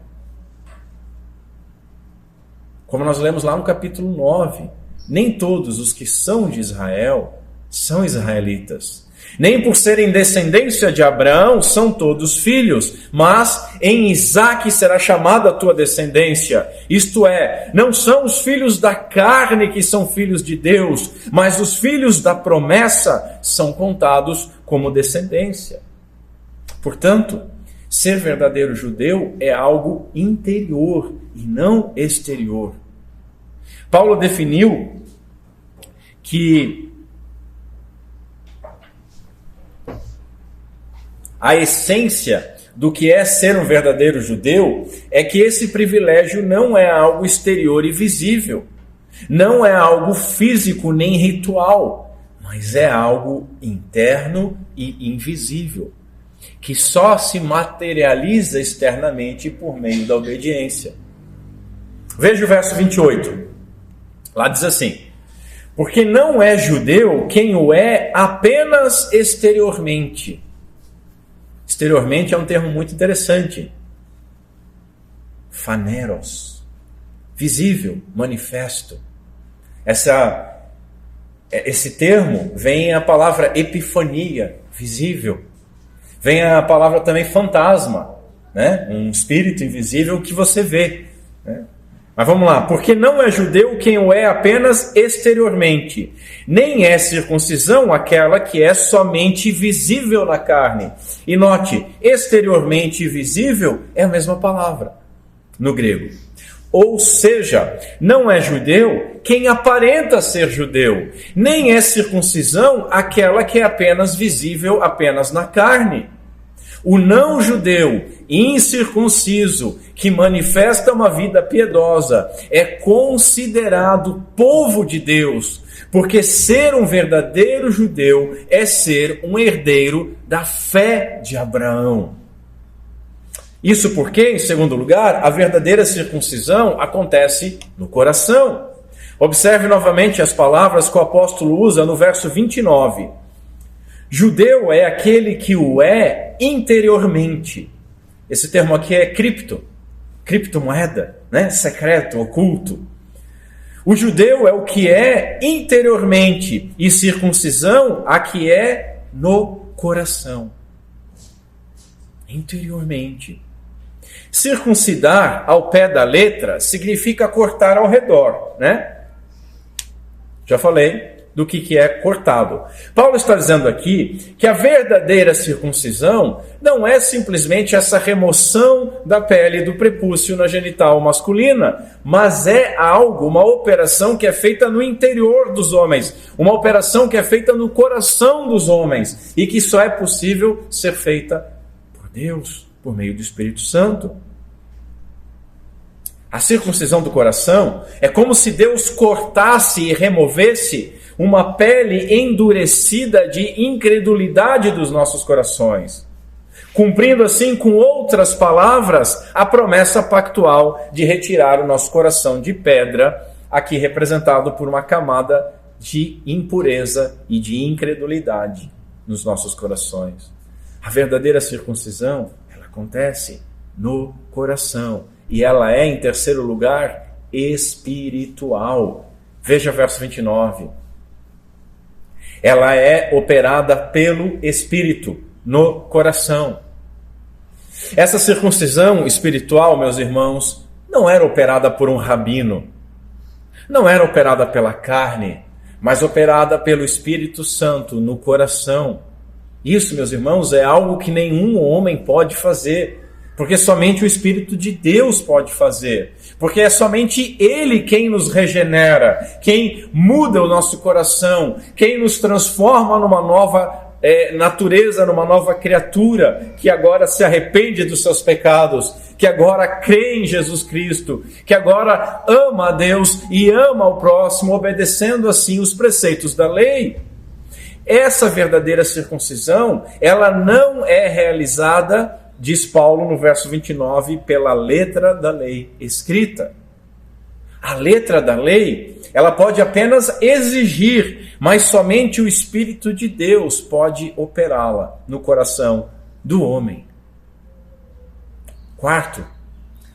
Como nós lemos lá no capítulo 9, nem todos os que são de Israel são israelitas. Nem por serem descendência de Abraão são todos filhos, mas em Isaque será chamada a tua descendência. Isto é, não são os filhos da carne que são filhos de Deus, mas os filhos da promessa são contados como descendência. Portanto, ser verdadeiro judeu é algo interior e não exterior. Paulo definiu que a essência do que é ser um verdadeiro judeu é que esse privilégio não é algo exterior e visível, não é algo físico nem ritual, mas é algo interno e invisível, que só se materializa externamente por meio da obediência. Veja o verso 28. Lá diz assim: porque não é judeu quem o é apenas exteriormente. Exteriormente é um termo muito interessante. Phaneros. Visível, manifesto. Esse termo vem a palavra epifania, visível. Vem a palavra também fantasma, né? Um espírito invisível que você vê, né? Mas vamos lá. Porque não é judeu quem o é apenas exteriormente, nem é circuncisão aquela que é somente visível na carne. E note, exteriormente e visível é a mesma palavra no grego. Ou seja, não é judeu quem aparenta ser judeu, nem é circuncisão aquela que é apenas visível apenas na carne. O não-judeu incircunciso que manifesta uma vida piedosa é considerado povo de Deus, porque ser um verdadeiro judeu é ser um herdeiro da fé de Abraão. Isso porque, em segundo lugar, a verdadeira circuncisão acontece no coração. Observe novamente as palavras que o apóstolo usa no verso 29. Judeu é aquele que o é interiormente. Esse termo aqui é criptomoeda, né? Secreto, oculto. O judeu é o que é interiormente, e circuncisão a que é no coração. Interiormente. Circuncidar ao pé da letra significa cortar ao redor, né? Já falei do que é cortado. Paulo está dizendo aqui que a verdadeira circuncisão não é simplesmente essa remoção da pele do prepúcio na genital masculina, mas é algo, uma operação que é feita no interior dos homens, uma operação que é feita no coração dos homens e que só é possível ser feita por Deus, por meio do Espírito Santo. A circuncisão do coração é como se Deus cortasse e removesse uma pele endurecida de incredulidade dos nossos corações, cumprindo assim, com outras palavras, a promessa pactual de retirar o nosso coração de pedra, aqui representado por uma camada de impureza e de incredulidade nos nossos corações. A verdadeira circuncisão, ela acontece no coração, e ela é, em terceiro lugar, espiritual. Veja verso 29. Ela é operada pelo Espírito no coração. Essa circuncisão espiritual, meus irmãos, não era operada por um rabino, não era operada pela carne, mas operada pelo Espírito Santo no coração. Isso, meus irmãos, é algo que nenhum homem pode fazer, porque somente o Espírito de Deus pode fazer, porque é somente Ele quem nos regenera, quem muda o nosso coração, quem nos transforma numa nova natureza, numa nova criatura, que agora se arrepende dos seus pecados, que agora crê em Jesus Cristo, que agora ama a Deus e ama o próximo, obedecendo assim os preceitos da lei. Essa verdadeira circuncisão, ela não é realizada, diz Paulo no verso 29, pela letra da lei escrita. A letra da lei, ela pode apenas exigir, mas somente o Espírito de Deus pode operá-la no coração do homem. Quarto,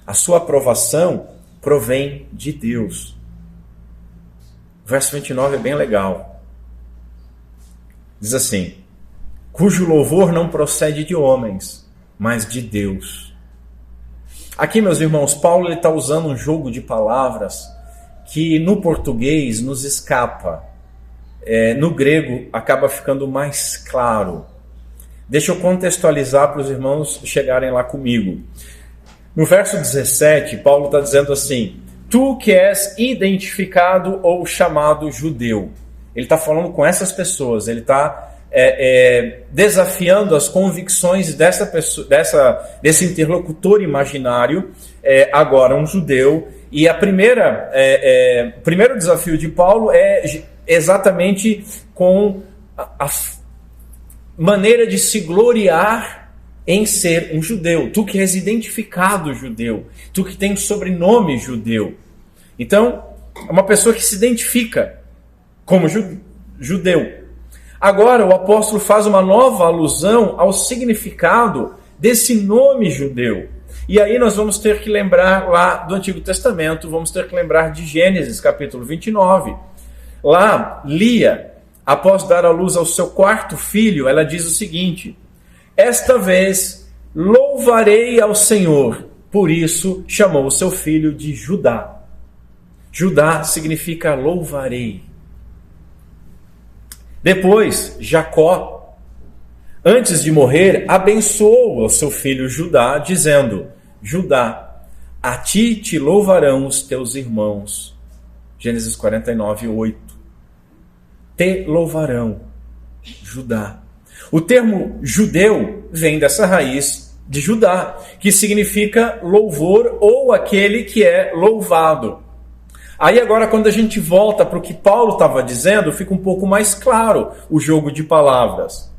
a sua aprovação provém de Deus. O verso 29 é bem legal. Diz assim: cujo louvor não procede de homens, mas de Deus. Aqui, meus irmãos, Paulo está usando um jogo de palavras que no português nos escapa. No grego acaba ficando mais claro. Deixa eu contextualizar para os irmãos chegarem lá comigo. No verso 17, Paulo está dizendo assim: tu que és identificado ou chamado judeu. Ele está falando com essas pessoas, ele está desafiando as convicções desse interlocutor imaginário, agora um judeu, e o primeiro desafio de Paulo é exatamente com a maneira de se gloriar em ser um judeu. Tu que és identificado judeu, tu que tem sobrenome judeu. Então, é uma pessoa que se identifica como judeu. Agora o apóstolo faz uma nova alusão ao significado desse nome judeu. E aí nós vamos ter que lembrar lá do Antigo Testamento, vamos ter que lembrar de Gênesis capítulo 29. Lá, Lia, após dar à luz ao seu quarto filho, ela diz o seguinte: esta vez louvarei ao Senhor, por isso chamou o seu filho de Judá. Judá significa louvarei. Depois, Jacó, antes de morrer, abençoou o seu filho Judá, dizendo: Judá, a ti te louvarão os teus irmãos. Gênesis 49, 8. Te louvarão, Judá. O termo judeu vem dessa raiz de Judá, que significa louvor ou aquele que é louvado. Aí agora, quando a gente volta para o que Paulo estava dizendo, fica um pouco mais claro o jogo de palavras.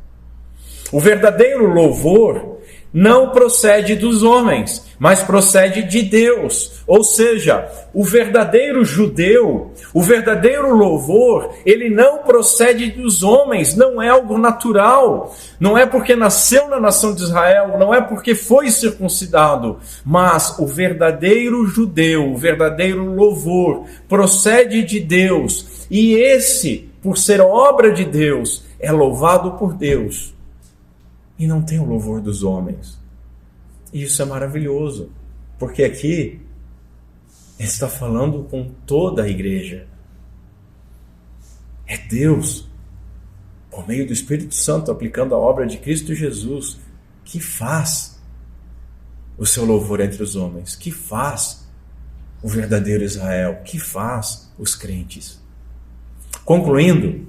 O verdadeiro louvor não procede dos homens, mas procede de Deus. Ou seja, o verdadeiro judeu, o verdadeiro louvor, ele não procede dos homens, não é algo natural. Não é porque nasceu na nação de Israel, não é porque foi circuncidado, mas o verdadeiro judeu, o verdadeiro louvor, procede de Deus. E esse, por ser obra de Deus, é louvado por Deus. E não tem o louvor dos homens. E isso é maravilhoso, porque aqui ele está falando com toda a igreja. É Deus, por meio do Espírito Santo, aplicando a obra de Cristo Jesus, que faz o seu louvor entre os homens, que faz o verdadeiro Israel, que faz os crentes. Concluindo,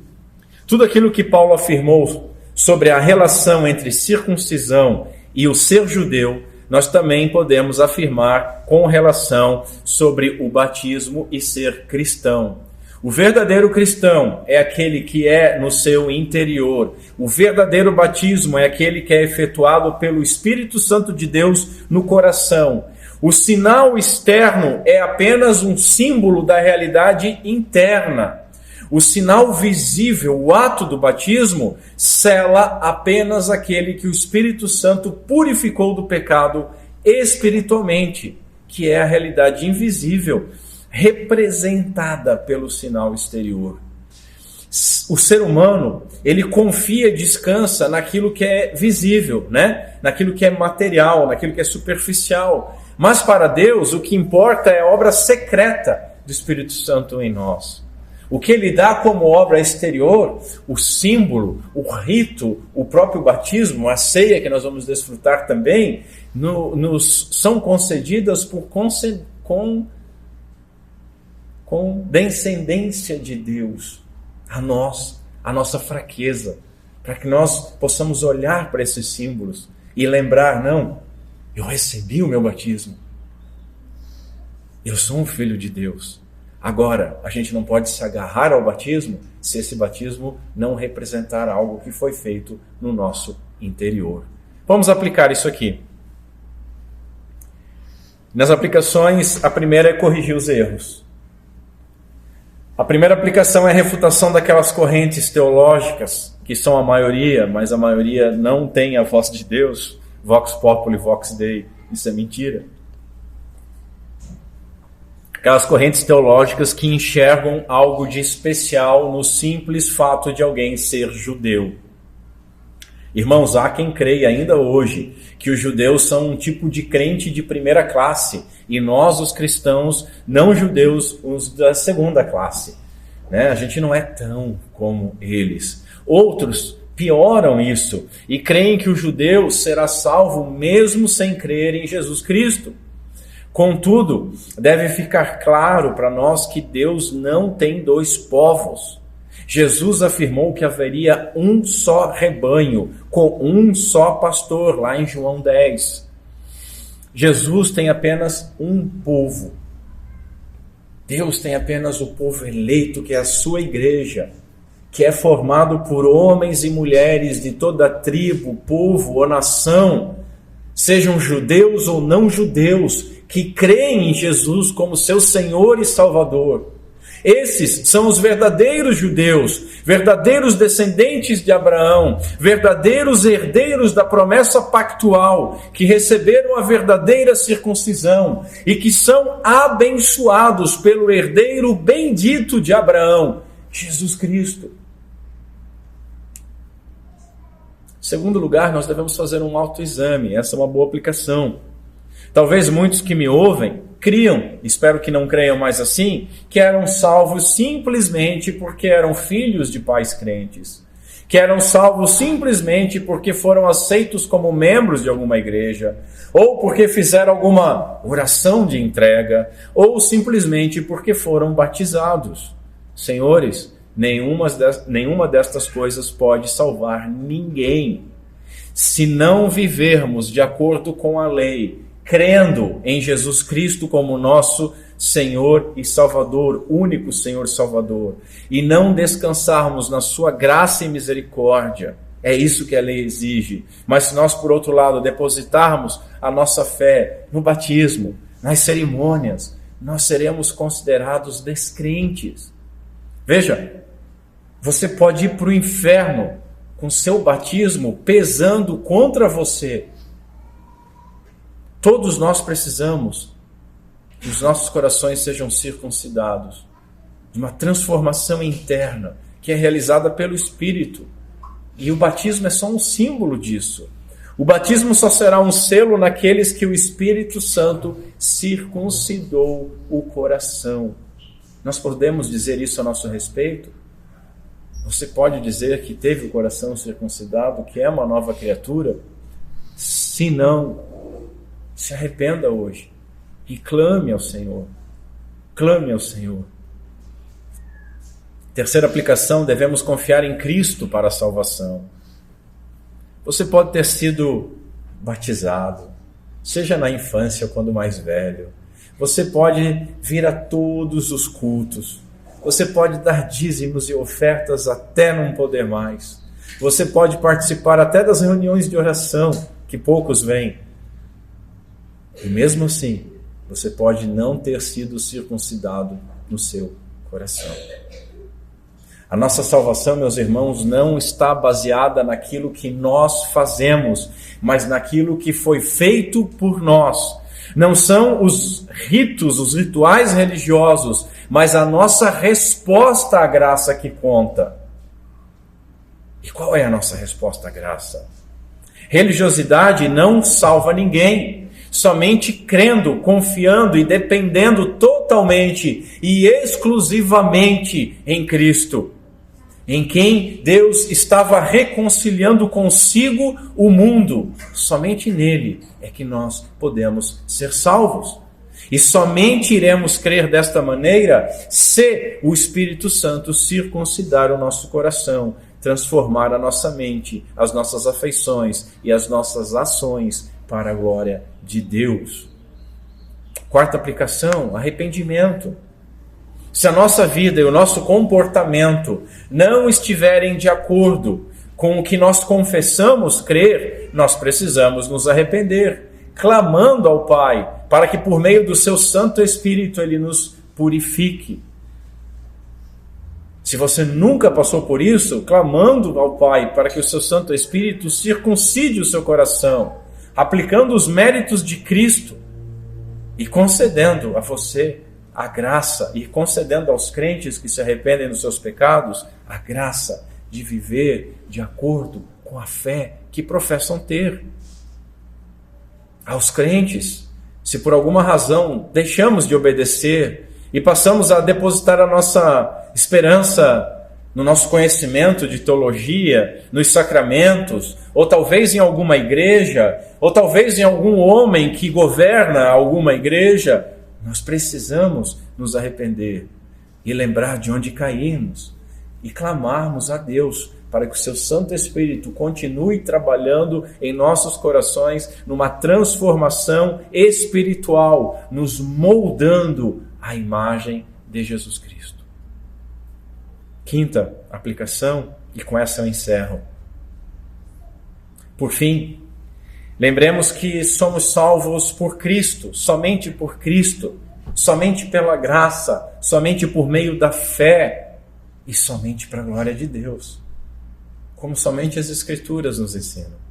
tudo aquilo que Paulo afirmou sobre a relação entre circuncisão e o ser judeu, nós também podemos afirmar com relação sobre o batismo e ser cristão. O verdadeiro cristão é aquele que é no seu interior. O verdadeiro batismo é aquele que é efetuado pelo Espírito Santo de Deus no coração. O sinal externo é apenas um símbolo da realidade interna. O sinal visível, o ato do batismo, sela apenas aquele que o Espírito Santo purificou do pecado espiritualmente, que é a realidade invisível, representada pelo sinal exterior. O ser humano, ele confia e descansa naquilo que é visível, né? Naquilo que é material, naquilo que é superficial. Mas para Deus, o que importa é a obra secreta do Espírito Santo em nós. O que ele dá como obra exterior, o símbolo, o rito, o próprio batismo, a ceia que nós vamos desfrutar também, nos são concedidas por descendência de Deus a nós, a nossa fraqueza, para que nós possamos olhar para esses símbolos e lembrar, não, eu recebi o meu batismo, eu sou um filho de Deus. Agora, a gente não pode se agarrar ao batismo se esse batismo não representar algo que foi feito no nosso interior. Vamos aplicar isso aqui. Nas aplicações, a primeira é corrigir os erros. A primeira aplicação é a refutação daquelas correntes teológicas, que são a maioria, mas a maioria não tem a voz de Deus, vox populi, vox dei, isso é mentira. Aquelas correntes teológicas que enxergam algo de especial no simples fato de alguém ser judeu. Irmãos, há quem creia ainda hoje que os judeus são um tipo de crente de primeira classe e nós, os cristãos não judeus, os da segunda classe. Né? A gente não é tão como eles. Outros pioram isso e creem que o judeu será salvo mesmo sem crer em Jesus Cristo. Contudo, deve ficar claro para nós que Deus não tem dois povos. Jesus afirmou que haveria um só rebanho, com um só pastor, lá em João 10. Jesus tem apenas um povo. Deus tem apenas o povo eleito, que é a sua igreja, que é formado por homens e mulheres de toda tribo, povo ou nação, sejam judeus ou não judeus, que creem em Jesus como seu Senhor e Salvador. Esses são os verdadeiros judeus, verdadeiros descendentes de Abraão, verdadeiros herdeiros da promessa pactual, que receberam a verdadeira circuncisão e que são abençoados pelo herdeiro bendito de Abraão, Jesus Cristo. Em segundo lugar, nós devemos fazer um autoexame. Essa é uma boa aplicação. Talvez muitos que me ouvem criam, espero que não creiam mais assim, que eram salvos simplesmente porque eram filhos de pais crentes, que eram salvos simplesmente porque foram aceitos como membros de alguma igreja, ou porque fizeram alguma oração de entrega, ou simplesmente porque foram batizados. Senhores, nenhuma destas coisas pode salvar ninguém. Se não vivermos de acordo com a lei, crendo em Jesus Cristo como nosso Senhor e Salvador, único Senhor e Salvador, e não descansarmos na sua graça e misericórdia, é isso que a lei exige. Mas se nós, por outro lado, depositarmos a nossa fé no batismo, nas cerimônias, nós seremos considerados descrentes. Veja, você pode ir para o inferno com seu batismo pesando contra você. Todos nós precisamos que os nossos corações sejam circuncidados, de uma transformação interna que é realizada pelo Espírito. E o batismo é só um símbolo disso. O batismo só será um selo naqueles que o Espírito Santo circuncidou o coração. Nós podemos dizer isso a nosso respeito? Você pode dizer que teve o coração circuncidado, que é uma nova criatura? Se não, se arrependa hoje e clame ao Senhor. Clame ao Senhor. Terceira aplicação, devemos confiar em Cristo para a salvação. Você pode ter sido batizado, seja na infância ou quando mais velho. Você pode vir a todos os cultos. Você pode dar dízimos e ofertas até não poder mais. Você pode participar até das reuniões de oração, que poucos vêm. E mesmo assim, você pode não ter sido circuncidado no seu coração. A nossa salvação, meus irmãos, não está baseada naquilo que nós fazemos, mas naquilo que foi feito por nós. Não são os ritos, os rituais religiosos, mas a nossa resposta à graça que conta. E qual é a nossa resposta à graça? Religiosidade não salva ninguém. Somente crendo, confiando e dependendo totalmente e exclusivamente em Cristo, em quem Deus estava reconciliando consigo o mundo. Somente nele é que nós podemos ser salvos. E somente iremos crer desta maneira se o Espírito Santo circuncidar o nosso coração, transformar a nossa mente, as nossas afeições e as nossas ações para a glória de Deus. Quarta aplicação, arrependimento. Se a nossa vida e o nosso comportamento não estiverem de acordo com o que nós confessamos crer, nós precisamos nos arrepender, clamando ao Pai, para que por meio do seu Santo Espírito Ele nos purifique. Se você nunca passou por isso, clamando ao Pai, para que o seu Santo Espírito circuncide o seu coração, aplicando os méritos de Cristo e concedendo a você a graça, e concedendo aos crentes que se arrependem dos seus pecados, a graça de viver de acordo com a fé que professam ter. Aos crentes, se por alguma razão deixamos de obedecer e passamos a depositar a nossa esperança no nosso conhecimento de teologia, nos sacramentos, ou talvez em alguma igreja, ou talvez em algum homem que governa alguma igreja, nós precisamos nos arrepender e lembrar de onde caímos e clamarmos a Deus para que o seu Santo Espírito continue trabalhando em nossos corações numa transformação espiritual, nos moldando à imagem de Jesus Cristo. Quinta aplicação, e com essa eu encerro. Por fim, lembremos que somos salvos por Cristo, somente por Cristo, somente pela graça, somente por meio da fé e somente para a glória de Deus, como somente as Escrituras nos ensinam.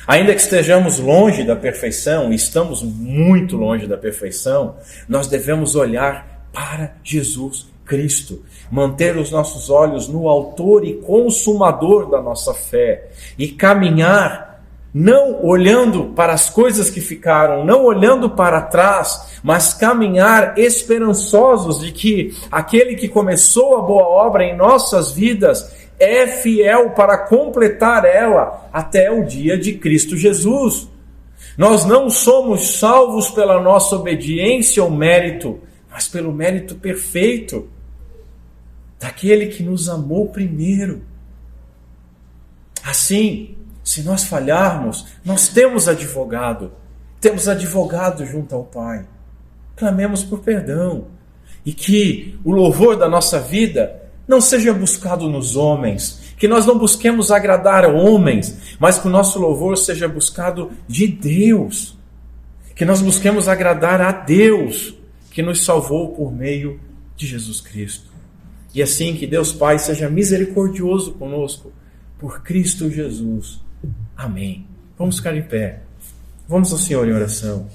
Ainda que estejamos longe da perfeição, e estamos muito longe da perfeição, nós devemos olhar para Jesus Cristo, manter os nossos olhos no autor e consumador da nossa fé e caminhar não olhando para as coisas que ficaram, não olhando para trás, mas caminhar esperançosos de que aquele que começou a boa obra em nossas vidas é fiel para completar ela até o dia de Cristo Jesus. Nós não somos salvos pela nossa obediência ou mérito, mas pelo mérito perfeito daquele que nos amou primeiro. Assim, se nós falharmos, nós temos advogado junto ao Pai. Clamemos por perdão e que o louvor da nossa vida não seja buscado nos homens, que nós não busquemos agradar a homens, mas que o nosso louvor seja buscado de Deus, que nós busquemos agradar a Deus, que nos salvou por meio de Jesus Cristo. E assim que Deus Pai seja misericordioso conosco, por Cristo Jesus. Amém. Vamos ficar em pé. Vamos ao Senhor em oração.